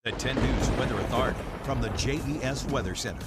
The 10 News Weather Authority from the JES Weather Center.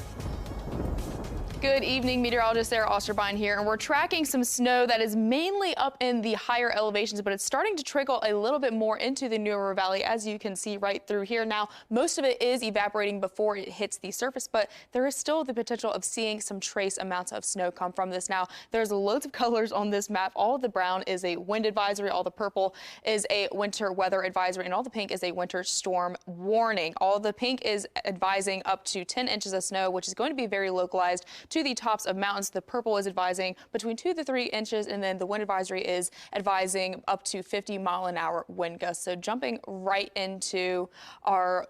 Good evening, meteorologist Sarah Osterbine here, and we're tracking some snow that is mainly up in the higher elevations, but it's starting to trickle a little bit more into the New River Valley, as you can see right through here. Now, most of it is evaporating before it hits the surface, but there is still the potential of seeing some trace amounts of snow come from this. Now, there's loads of colors on this map. All of the brown is a wind advisory, all the purple is a winter weather advisory, and all the pink is a winter storm warning. All the pink is advising up to 10 inches of snow, which is going to be very localized to the tops of mountains. The purple is advising between 2 to 3 inches, and then the wind advisory is advising up to 50-mile-an-hour wind gusts. So jumping right into our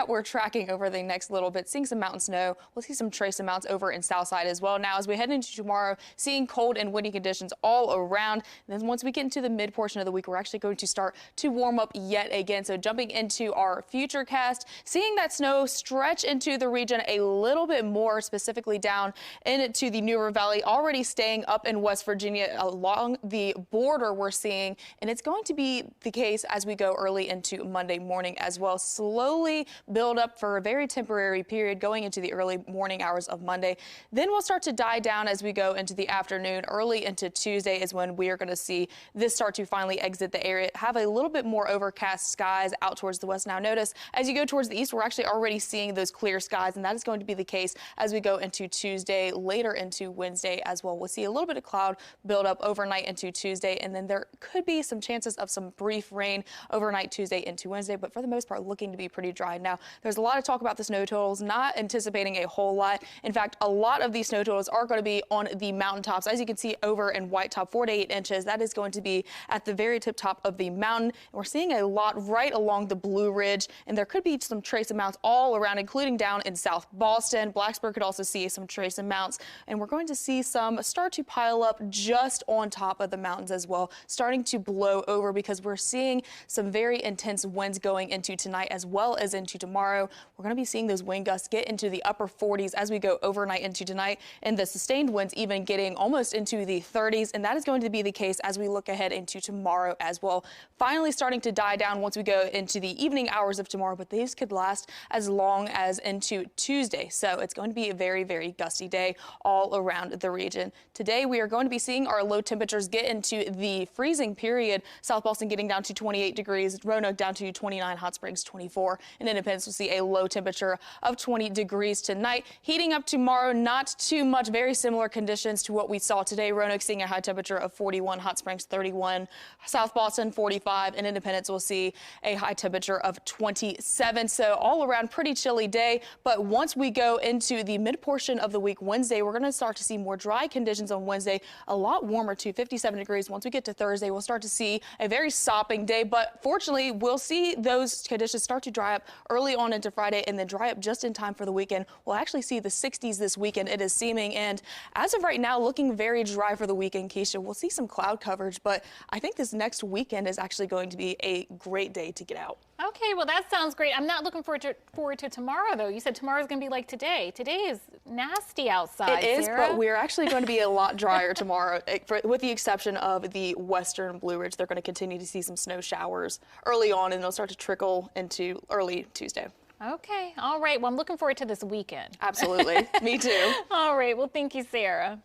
we're tracking over the next little bit, seeing some mountain snow. We'll see some trace amounts over in Southside as well. Now, as we head into tomorrow, seeing cold and windy conditions all around. And then once we get into the mid portion of the week, we're actually going to start to warm up yet again. So jumping into our future cast, seeing that snow stretch into the region a little bit more, specifically down into the New River Valley, already staying up in West Virginia along the border we're seeing, and it's going to be the case as we go early into Monday morning as well. Slowly build up for a very temporary period going into the early morning hours of Monday. Then we'll start to die down as we go into the afternoon. Early into Tuesday is when we are going to see this start to finally exit the area, have a little bit more overcast skies out towards the west. Now notice as you go towards the east, we're actually already seeing those clear skies, and that is going to be the case as we go into Tuesday, later into Wednesday as well. We'll see a little bit of cloud build up overnight into Tuesday, and then there could be some chances of some brief rain overnight Tuesday into Wednesday, but for the most part looking to be pretty dry. Now, there's a lot of talk about the snow totals, not anticipating a whole lot. In fact, a lot of these snow totals are going to be on the mountaintops. As you can see over in White Top, 4 to 8 inches. That is going to be at the very tip top of the mountain. And we're seeing a lot right along the Blue Ridge, and there could be some trace amounts all around, including down in South Boston. Blacksburg could also see some trace amounts, and we're going to see some start to pile up just on top of the mountains as well, starting to blow over because we're seeing some very intense winds going into tonight as well as into tomorrow. We're going to be seeing those wind gusts get into the upper 40s as we go overnight into tonight, and the sustained winds even getting almost into the 30s, and that is going to be the case as we look ahead into tomorrow as well. Finally starting to die down once we go into the evening hours of tomorrow, but these could last as long as into Tuesday. So it's going to be a very, very gusty day all around the region. Today, we are going to be seeing our low temperatures get into the freezing period. South Boston getting down to 28 degrees, Roanoke down to 29, Hot Springs 24, and Independence will see a low temperature of 20 degrees tonight. Heating up tomorrow, not too much, very similar conditions to what we saw today. Roanoke seeing a high temperature of 41, Hot Springs 31, South Boston 45, and Independence will see a high temperature of 27. So all around pretty chilly day, but once we go into the mid portion of the week, Wednesday, we're going to start to see more dry conditions on Wednesday, a lot warmer to 57 degrees. Once we get to Thursday, we'll start to see a very sopping day, but fortunately, we'll see those conditions start to dry up early on into Friday and then dry up just in time for the weekend. We'll actually see the 60s this weekend, it is seeming, and as of right now, looking very dry for the weekend, Keisha. We'll see some cloud coverage, but I think this next weekend is actually going to be a great day to get out. Okay, well, that sounds great. I'm not looking forward to tomorrow, though. You said tomorrow's going to be like today. Today is nasty outside, It is, Sarah. but we're actually going to be a lot drier tomorrow, with the exception of the western Blue Ridge. They're going to continue to see some snow showers early on, and they'll start to trickle into early Tuesday. Okay, all right. Well, I'm looking forward to this weekend. Absolutely. Me too. All right. Well, thank you, Sarah.